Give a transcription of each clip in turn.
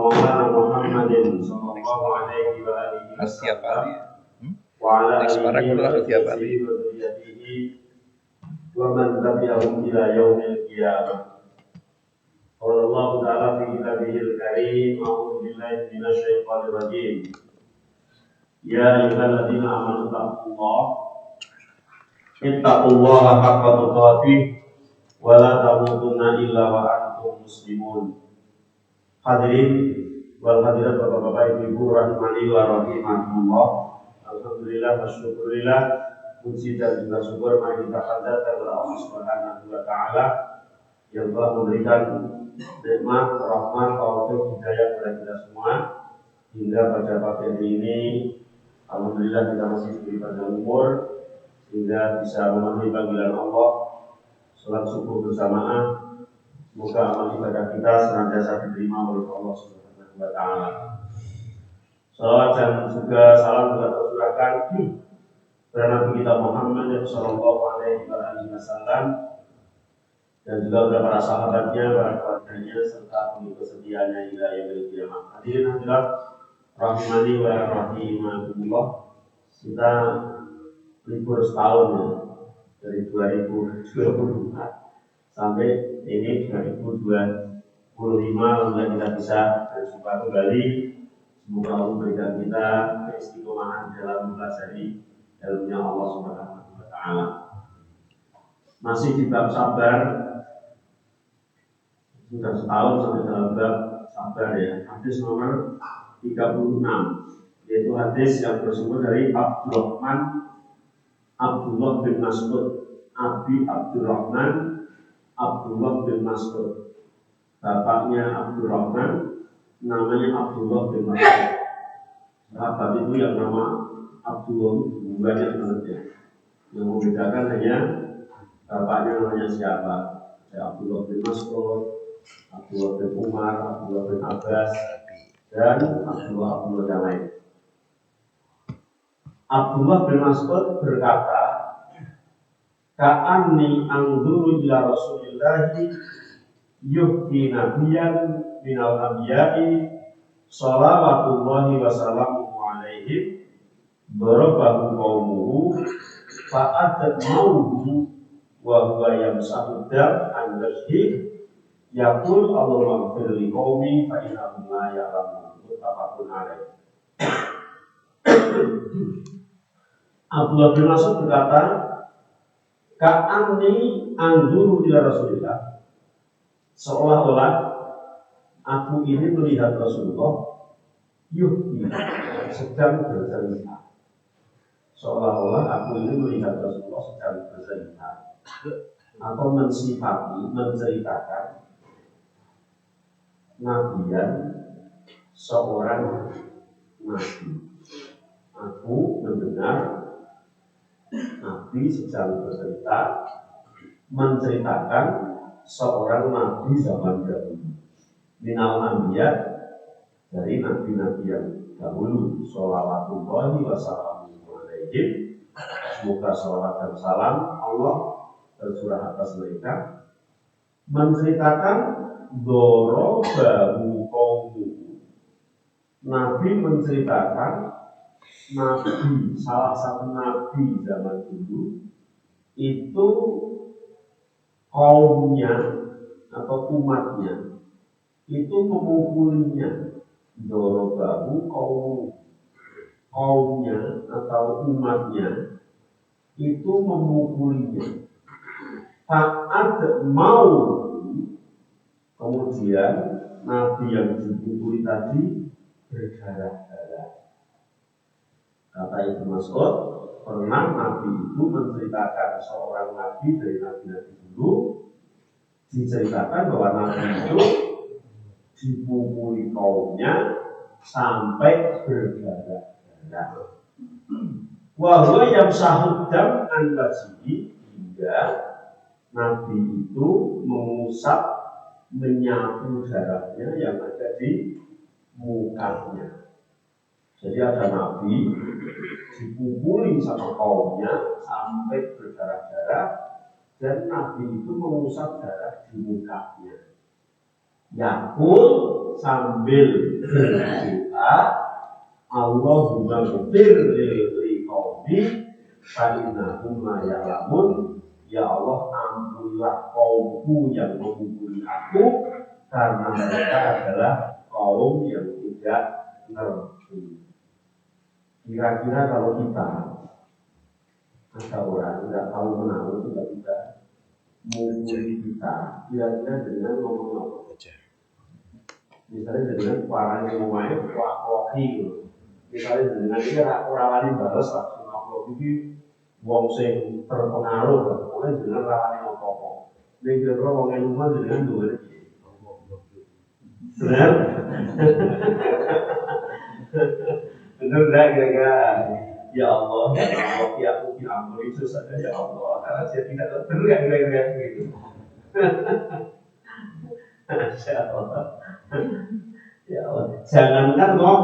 maulana Muhammadin sallallahu alaihi wa alihi wasallam wa ala alihi wa sahbihi wa man tabi'ahum ila yaumil qiyamah. Qala Allah ta'ala fi kitabihil karim, a'udzu billahi minasy syaithanir rajim. Ya ayyuhalladzina amanu ittaqullaha haqqa tuqatih wa la tamutunna illa wa antum muslimun. Hadirin wal hadirat, bapak-bapak, ibu-ibu rahimani wa rahimakumullah. Alhamdulillah wa syukurillah, puji dan juga syukur mari kita panjatkan kepada Allah Subhanahu wa taala yang telah memberikan nikmat, rahmat, taufik, hidayah kepada kita semua hingga pada pagi hari ini. Alhamdulillah kita masih diberi panjang umur sehingga bisa memenuhi panggilan Allah, sholat subuh berjamaah. Semoga amal ibadah kita senantiasa diterima oleh Allah Subhanahu wa taala. Salawat dan juga salam kita tercurahkan kepada Nabi kita Muhammad sallallahu alaihi wasallam dan juga kepada para sahabatnya, para keluarganya serta pengikut setianya hingga yaumil qiyamah. Hadirin hadirat rahimani wa rahimakumullah. Kita libur setahun ya, dari 2024 sampai ini 2025, alhamdulillah kita bisa berjumpa kembali. Semoga Allah memberikan kita keistiqomahan dalam mempelajari ilmunya Allah Subhanahu wa taala. Masih di bab sabar, sudah setahun sampai dalam bab sabar ya. Hadis nomor 36, yaitu hadis yang bersumber dari Abdullah bin Mas'ud, Abi Abdurrahman Abdullah bin Mas'ud. Bapaknya Abdurrahman namanya Abdullah bin Mas'ud. Sahabat itu yang nama Abdullah itu banyak banget ya. Yang membedakan hanya bapaknya namanya siapa. Abdullah bin Mas'ud, Abdullah bin Umar, Abdullah bin Abbas, dan Abdullah yang lain. Abdullah bin Mas'ud berkata, ka'anni anzuru ila Rasulillahi yuhti nabiyan minal anbiya'i salawatullahi wa salamuhu alaihim darabahu qawmuhu fa'adat mauhu wa huwa yamsahu dam an wajhi yaqul Allahumma ighfir li qaumi fa innahum la ya'lamun. Muttafaqun alaih. Abdullah bin Mas'ud berkata, ka'anni anzuru ila Rasulillah, seolah-olah aku ini melihat Rasulullah yuhti, sedang bercerita. Seolah-olah aku ini melihat Rasulullah sedang bercerita atau mensifati, menceritakan nabiyan seorang nabi. Aku mendengar Nabi sedang bercerita, menceritakan seorang nabi zaman dahulu. Minal anbiya, dari nabi-nabi yang dahulu. Sholawatullahi wa salamuhu alaihim. Semoga sholawat dan salam Allah tercurah atas mereka. Menceritakan dorobahu qawmuhu. Nabi menceritakan nabi, salah satu nabi zaman dulu itu kaumnya atau umatnya itu memukulinya. Dorobahu kaumnya atau umatnya itu memukulinya. Fa'ad mau, kemudian nabi yang dipukuli tadi berdarah-darah. Kata Ibnu Mas'ud, pernah Nabi itu menceritakan seorang Nabi dari Nabi-Nabi dulu, diceritakan bahwa Nabi itu dipukuli kaumnya sampai berdarah-darah. Wahwa yang sahud dam an wajhi, hingga Nabi itu mengusap, menyapu darahnya yang ada di mukanya. Jadi ada Nabi dipukuli sama kaumnya sampai berdarah-darah dan Nabi itu mengusap darah di mukanya. yakul sambil berdoa, Allahumma ghfir li qaumi fa innahum la ya'lamun. Ya Allah, ampunilah kaumku yang mengumpuli aku karena mereka adalah kaum yang tidak ngerti. Kira-kira kalau kita ada orang tidak tahu menahu tiba-tiba mengumpuli kita, kira-kira dengan ngomong apa? Misalnya dengan suara yang ngomongnya kuak-kuaki, misalnya dengan ini rawani balas lah, ngomong ini wong sing terpengaruh lah, pokoknya dengan rawani apa-apa. Ini kira-kira wong yang rumah dengan dua ini. Benar? Benar enggak kira-kira? Ya Allah, ya aku diampuni itu saja ya Allah, karena saya tidak tahu. Benar enggak kira-kira gitu? Insya Allah. Ya Allah, jangankan kok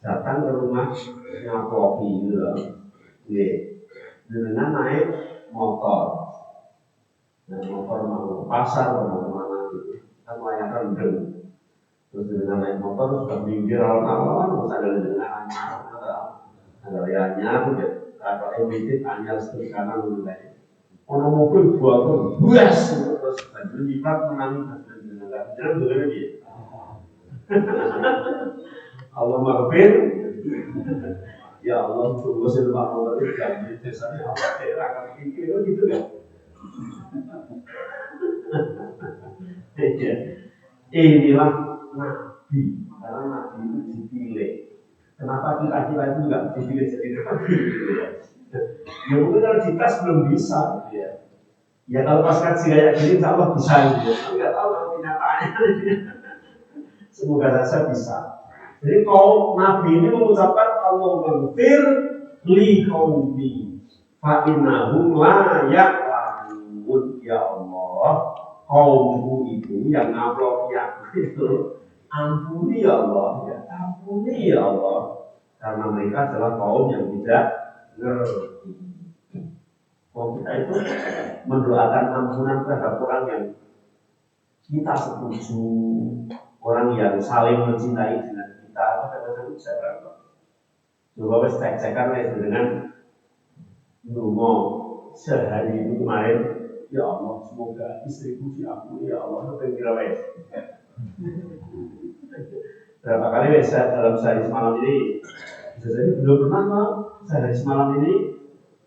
datang ke rumah ngapoki gitu loh. Dengan naik motor, nah motor mau pasar mau kemana gitu, kan layanan rendeng. Terus dengan naik motor sudah minggir awal-awal, terus ada dengan ada layarnya, kalau emitit hanya setir kanan mulai. Ono mobil buat buas, terus banjir lipat menangis dengan jangan begini dia. Allah maafin. Ya Allah, tunggu silmak motor itu jangan di desanya Allah akan pikir gitu kan. Inilah Nabi, karena Nabi itu dipilih. Kenapa kita itu nggak dipilih jadi Nabi? Ya mungkin kalau kita belum bisa, ya. Ya kalau pas kaji kayak gini, insya Allah bisa gitu. Nggak tahu kalau kenyataannya. Semoga saja bisa. Jadi kaum Nabi ini mengucapkan Allahumma ghfir li qaumi fa innahum la ya'lamun. Ya Allah, kaumku itu yang ngaploki aku itu ampuni ya Allah, ya ampuni ya Allah, karena mereka adalah kaum yang tidak ngerti. Kaum kita itu mendoakan ampunan terhadap orang yang kita setuju, orang yang saling mencintai dengan kita, kadang-kadang bisa berapa. Coba wes cek-cekan wes dengan dungo sehari itu kemarin, ya Allah semoga istriku diampuni ya Allah, itu kira wes. Berapa kali wes dalam sehari semalam ini, bisa jadi belum pernah mau sehari semalam ini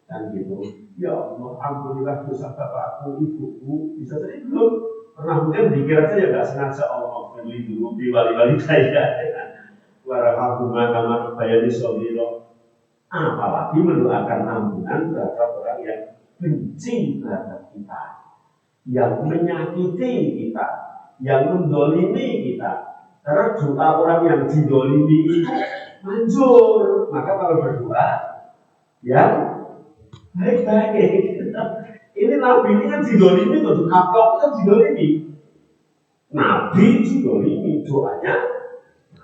kan gitu. Ya Allah ampunilah dosa bapakku, ibuku, bisa jadi belum pernah, mungkin dikira saja nggak sengaja Allah beri dulu di wali-wali kaya. Warahmatullahi wabarakatuh. Sobiro, apalagi mendoakan ampunan terhadap orang yang benci terhadap kita, yang menyakiti kita, yang mendolimi kita. Karena doa orang yang didolimi itu manjur. Maka kalau berdoa, ya baik-baik. Ini Nabi ini kan didolimi, untuk kapok kan didolimi. Nabi didolimi, doanya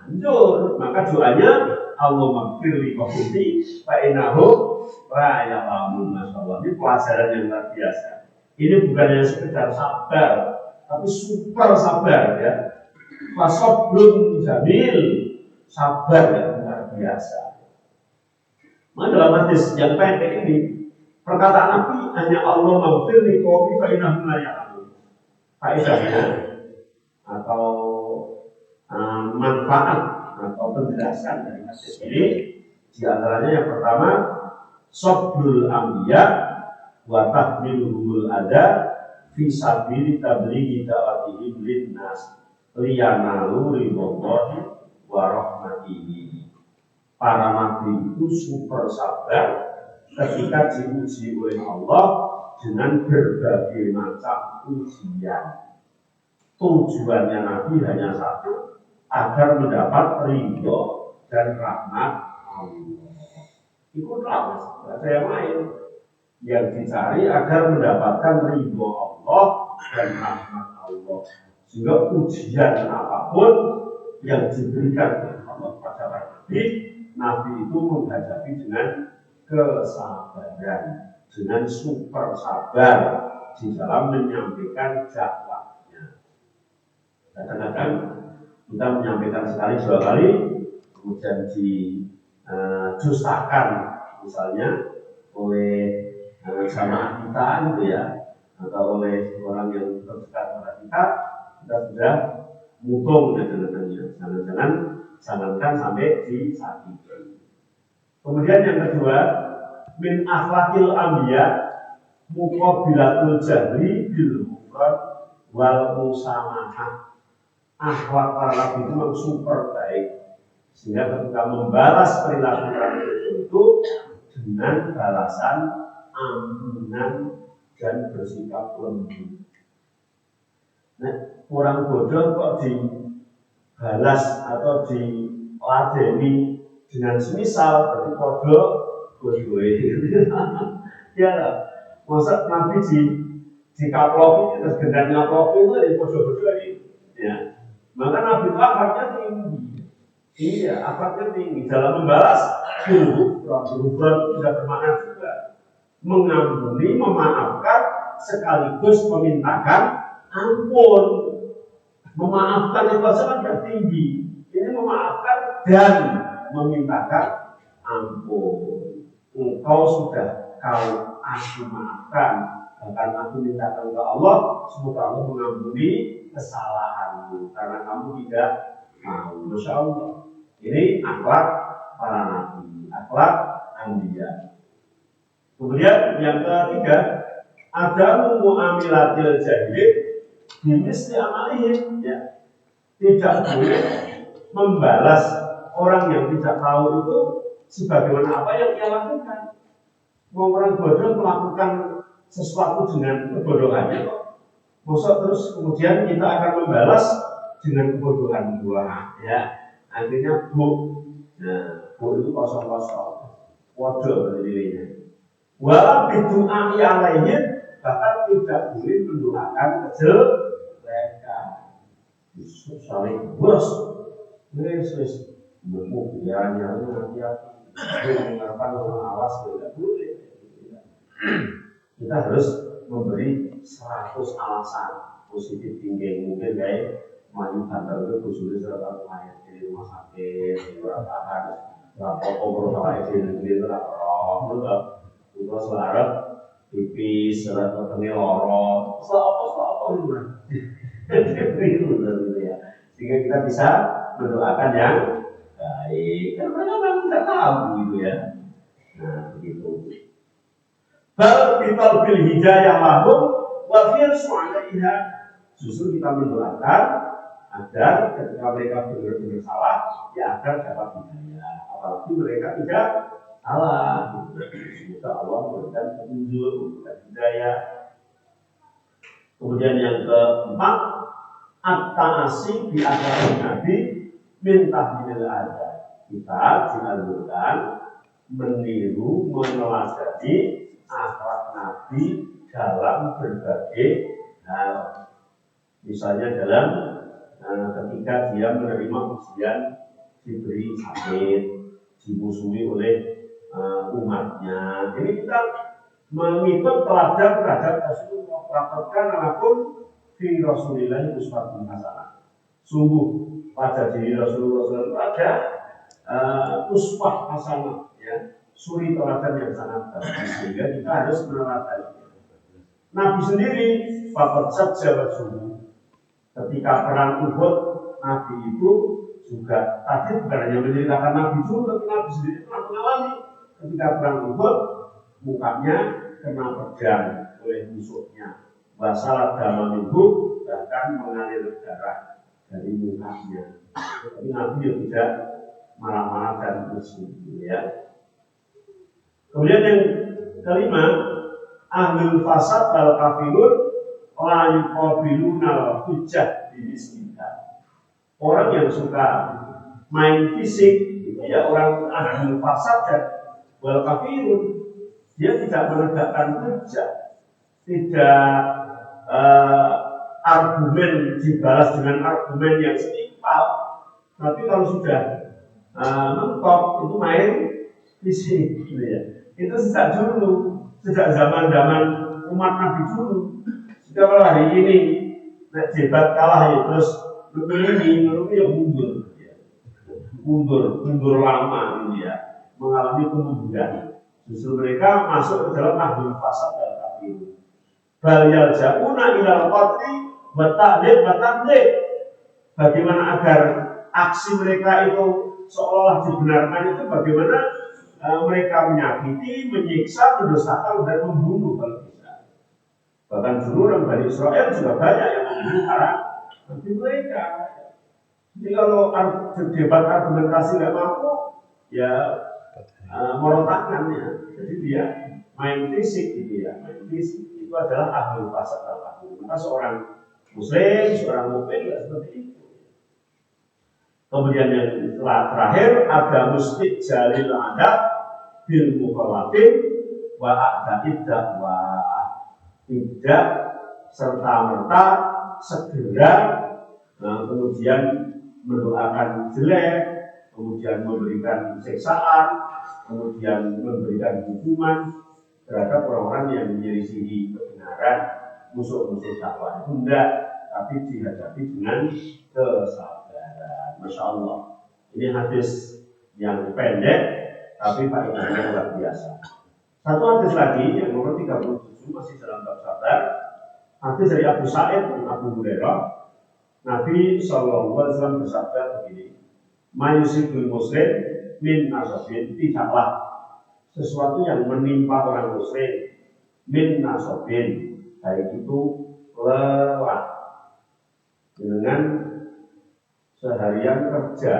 manjur, maka doanya Allahumma ghfir li qaumi fa innahum la ya'lamun. Masyaallah, ini pelajaran yang luar biasa. Ini bukan hanya sekedar sabar, tapi super sabar ya. Fasabrun jamil, sabar yang luar biasa. Maka dalam hadis yang pendek ini, perkataan Nabi hanya Allahumma ghfir li qaumi fa innahum la ya'lamun. Faedahnya atau manfaat atau penjelasan dari hadis ini diantaranya yang pertama sabrul anbiya wa tahmiluhumul ada fi sabili tablighi da'watihim linnas liyanalu ridwallahi wa rahmatihi. Para nabi itu super sabar ketika diuji oleh Allah dengan berbagai macam ujian. Tujuannya Nabi hanya satu, agar mendapat ridho dan rahmat Allah. Ikutlah mas, ada yang lain yang dicari agar mendapatkan ridho Allah dan rahmat Allah. Sehingga ujian apapun yang diberikan oleh Allah pada Nabi, Nabi itu menghadapi dengan kesabaran, dengan super sabar di dalam menyampaikan dakwahnya. Kadang-kadang kita menyampaikan sekali dua kali, kemudian didustakan misalnya oleh jamaah kita gitu ya, atau oleh orang yang terdekat pada kita sudah mutung dengan jangankan sampai disakiti. Kemudian yang kedua, min akhlakil anbiya muqabilatul jahli bil mufrad wal musamahah. Akhlak para nabi itu memang super baik, sehingga ketika membalas perilaku itu dengan balasan ampunan dan bersikap lembut. Nah, orang bodoh kok dibalas atau diladeni dengan semisal berarti bodoh ya lah. Masa Nabi dikaploki terus gendang ngaploki itu ya bodoh-bodoh ini ya. Maka Nabi itu akhlaknya tinggi. Iya, akhlaknya tinggi dalam membalas berubah bisa bermakna juga mengampuni, memaafkan sekaligus memintakan ampun. Memaafkan itu saja kan tinggi. Ini memaafkan dan memintakan ampun. Engkau sudah aku maafkan, bahkan aku mintakan ke Allah, semoga Allah mengampuni kesalahanmu karena kamu tidak mau. Masya Allah. Ini akhlak para nabi, akhlak anbiya. Kemudian yang ketiga, ada muamilatil jahilin bimisli amalihim, ya. Tidak boleh membalas orang yang tidak tahu itu sebagaimana apa yang ia lakukan. Orang bodoh melakukan sesuatu dengan kebodohannya kok. Masa terus kemudian kita akan membalas dengan kebodohan dua, ya. Akhirnya nah, itu kosong-kosong, waduh berdirinya. Walau berdoa yang lainnya, bahkan tidak boleh mendoakan kejelekan. Saling bos, Yesus, biarnya hati-hati, mengharapkan orang awas tidak boleh. Kita harus memberi 100 alasan positif tinggi, mungkin kayak maju kantor itu khususnya serta lain di rumah sakit, di peratahan, lapor beberapa di negeri itu lapor, itu selarat pipis, selarat ketemu lorong, apa itu ya. Sehingga kita bisa mendoakan yang baik. Kan mereka memang tidak tahu gitu ya. Nah begitu. Bal bital bil hidayah lahum wa fil su'alaiha. Justru kita mendoakan agar ketika mereka benar-benar salah, ya agar dapat hidayah. Apalagi mereka tidak salah. Semoga Allah memberikan petunjuk, memberikan hidayah. Kemudian yang keempat, at-ta'assi di akhir Nabi minta minil ada. Kita dianjurkan meniru, meneladani akhlak Nabi dalam berbagai hal. Misalnya dalam ketika dia menerima ujian, diberi sakit, dimusuhi oleh umatnya. Ini kita mengikut teladan terhadap Rasulullah. Laporkan apapun fi Rasulillah uswatun hasanah. Sungguh pada diri Rasulullah SAW ada uswah hasanah, ya, suri teladan yang sangat bagus, sehingga kita harus meneladani. Nabi sendiri bapak jawab sungguh ketika perang Uhud, Nabi itu juga tadi bukan hanya menceritakan Nabi dulu, tapi Nabi sendiri pernah mengalami ketika perang Uhud mukanya kena pedang oleh musuhnya, masalah dalam minggu bahkan mengalir darah dari mukanya. Tapi Nabi tidak marah-marah dan bersedih, ya. Kemudian yang kelima, ahlul fasad wal kafirun la yuqabiluna hujjah bilismillah. Orang yang suka main fisik itu ya orang ahlul fasad dan wal kafirun. Dia tidak menegakkan hujjah, tidak argumen dibalas dengan argumen yang setimpal. Tapi kalau sudah mentok itu main fisik, gitu ya. Itu sejak dulu, sejak zaman-zaman umat Nabi dulu. Sudah kalau hari ini debat kalah ya terus ini ya mundur, ya. mundur lama ini ya, mengalami kemunduran. Justru mereka masuk ke dalam ahlul fasad dan kafir. Bal yaljauna ilal qatli wa ta'dib wa tamlik. Bagaimana agar aksi mereka itu seolah dibenarkan itu bagaimana mereka menyakiti, menyiksa, mendosakan dan membunuh kalau bisa. Bahkan dulu orang Bani Israel juga banyak yang membunuh para nabi mereka. Jadi kalau debat argumentasi nggak mampu, ya merotakkan ya. Jadi dia main fisik gitu ya, main fisik itu adalah ahlul fasad al-kafir. Maka seorang muslim, seorang mukmin ya seperti itu. Kemudian yang terakhir ada mustik jalil adab bil mukhawatin wa a'da'id dakwah. Tidak serta merta segera kemudian mendoakan jelek, kemudian memberikan siksaan, kemudian memberikan hukuman terhadap orang-orang yang menyelisihi kebenaran, musuh-musuh dakwah. Itu enggak, tapi dihadapi dengan kesabaran. Masya Allah. Ini hadis yang pendek, tapi faedahnya luar biasa. Satu hadis lagi yang nomor 37 masih dalam bab sabar. Hadis dari Abu Sa'id dan Abu Hurairah. Nabi SAW bersabda begini, Mayusibul muslim min nasabin, tidaklah sesuatu yang menimpa orang muslim min nasabin, baik itu lelah dengan seharian kerja,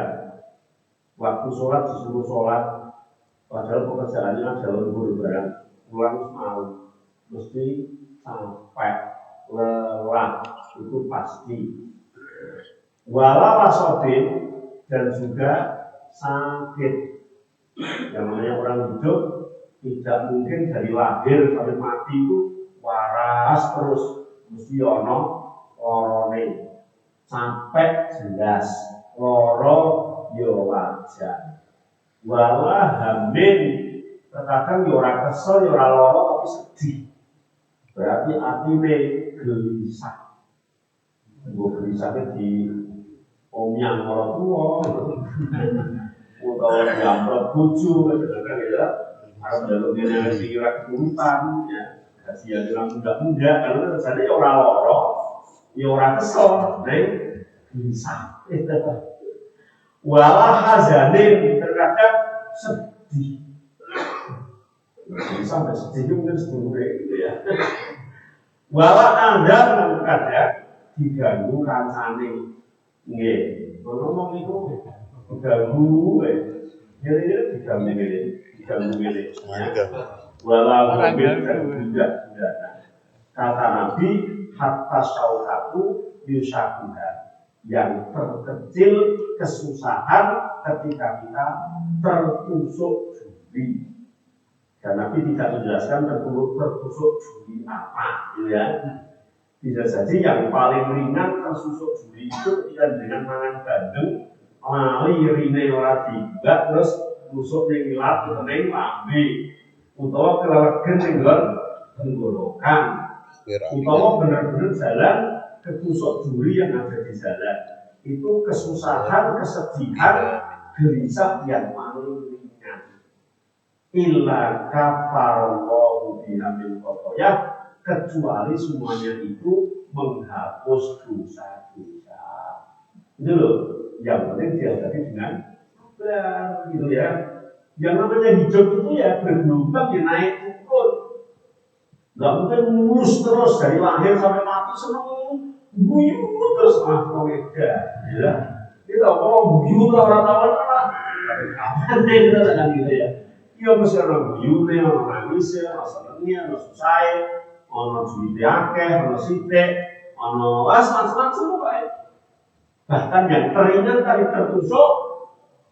waktu sholat disuruh sholat, padahal pekerjaannya adalah lembur barang, pulang malam, mesti sampai lelah, itu pasti. Wala wasobin, dan juga sakit. Yang namanya orang hidup tidak mungkin dari lahir sampai mati itu waras terus, mesti ono lorone sampai jelas loro yo wajar. Wala hamin, terkadang yo ora kesel yo ora loro tapi sedih. Berarti atine gelisah. Gue gelisahnya di omnya orang tua, atau diambil bucu, gitu. Harus jalur generasi kira keturutan, ya. Kasihan orang muda-muda, karena rasanya orang lorok, ya orang kesel, nih bisa. Walah hazanin, terkadang sedih. Sampai sedih mungkin sedih gitu ya. Walah Anda kadang diganggu kancane. Nggih, ngomong itu diganggu kira-kira diganggu ngene. Walau mobil tidak. Kata Nabi, hatta syaukaku yusakuha, yang terkecil kesusahan ketika kita tertusuk juri. Dan Nabi tidak menjelaskan tertusuk juri apa, ya. Bisa jadi yang paling ringan tersusuk juri itu ketika dengan mangan bandeng, lali rine ora dibuka, terus tusuk ning ilat ning lambe, utawa kelelegen ning tenggorokan, utawa benar-benar jalan ketusuk juri yang ada di jalan. Itu kesusahan, kesedihan, gelisah yang paling ringan. Illa kafarallahu biha min khotoyah, kecuali semuanya itu menghapus dosa-dosa. Itu loh, yang penting dihadapi dengan sabar, gitu ya. Yang namanya hidup itu ya bergelombang, ya naik turun. Gak mungkin mulus terus dari lahir sampai mati seneng guyu terus mega, ya. Kita kalau guyu orang tahu lah, kapan deh kita kan gitu ya. Iya mesti orang guyu nih, orang nangis ya, orang senengnya, orang susah. Ono duwite akeh, ono sithik, ono macam-macam bae. Bahkan yang teringan tadi tertusuk,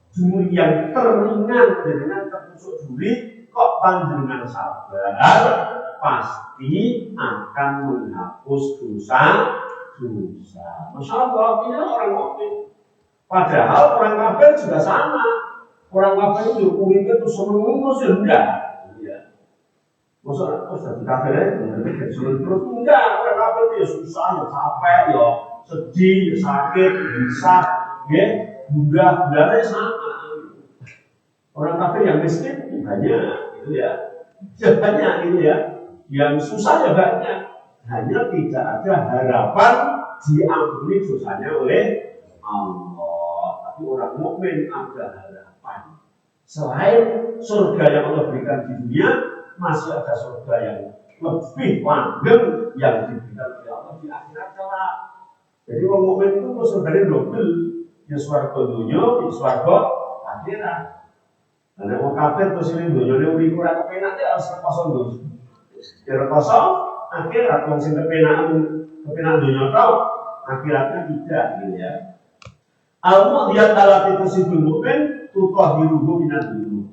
juri yang teringan dengan tertusuk juri, kok panjenengan sabar, pasti akan menghapus dosa. Masya Allah, ini orang mukmin. Padahal orang kafir juga sama. Orang kafir itu kulitnya tuh seneng terus ya enggak. Masa jadi kafir aja, bener-bener sulit terus enggak, orang kafir dia susah, ya capek, ya sedih, sakit, gelisah, ya, gundah-gulana sama. Orang kafir yang miskin banyak, gitu ya. Banyak gitu ya. Yang susah ya banyak. Hanya tidak ada harapan diampuni dosanya oleh Allah. Tapi orang mukmin ada harapan. Selain surga yang Allah berikan di dunia, masih ada surga yang lebih langgeng yang diberikan oleh Allah di akhirat kelak. Jadi orang mukmin itu surganya double, ya swarga dunia, ya swarga akhirat. Karena orang kafir terus ini dunia ini uri kurang kepenak dia harus kosong dulu. Ya kosong akhirat, orang sing kepenak dunia tau, akhiratnya tidak gitu ya. Al-Mu'diyat alati tusibul mu'min tutahiruhu minad dzunub.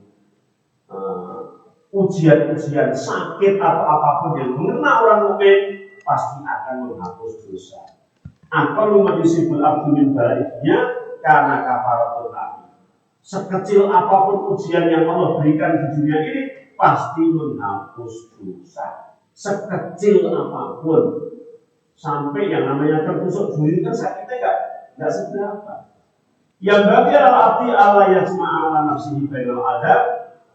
Ujian-ujian sakit atau apapun yang mengenai orang mukmin pasti akan menghapus dosa. Aqallu ma yusibul abdu min bala'inya karena kafaratun nabi. Sekecil apapun ujian yang Allah berikan di dunia ini pasti menghapus dosa. Sekecil apapun, sampai yang namanya tertusuk duri kan sakitnya enggak seberapa. Yang bagi al-abdi Allah yasma'ala nafsihi bainal adab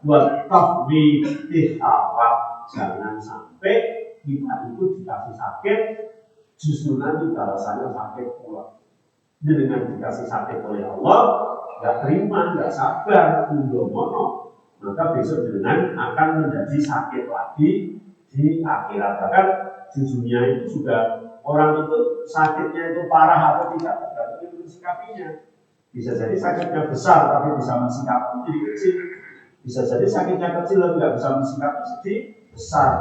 wa tafwi tihawat. Jangan sampai kita itu dikasih sakit justru nanti balasannya sakit pula. Dengan dikasih sakit oleh Allah nggak terima, nggak sabar, undomono, maka besok dengan akan menjadi sakit lagi di akhirat. Bahkan di dunia itu juga orang itu sakitnya itu parah atau tidak tergantung mensikapinya. Bisa jadi sakitnya besar tapi bisa mensikapi jadi kecil. Bisa jadi sakitnya kecil tapi nggak bisa mensikapi jadi besar.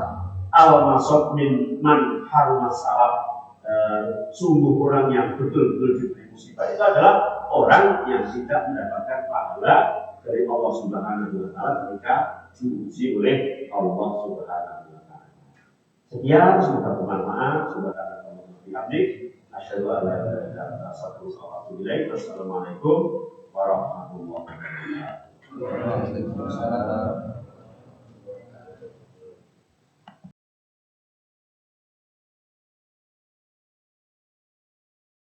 Al-masab min man harumas salaf. Sungguh orang yang betul-betul diberi musibah itu adalah orang yang tidak mendapatkan pahala dari Allah Subhanahu wa taala ketika diuji oleh Allah Subhanahu wa taala. Sekian, semoga bermanfaat. Subhanallah bihamdik. Asyhadu an la ilaha illa anta astaghfiruka wa atubu ilaik. Wassalamualaikum warahmatullahi wabarakatuh.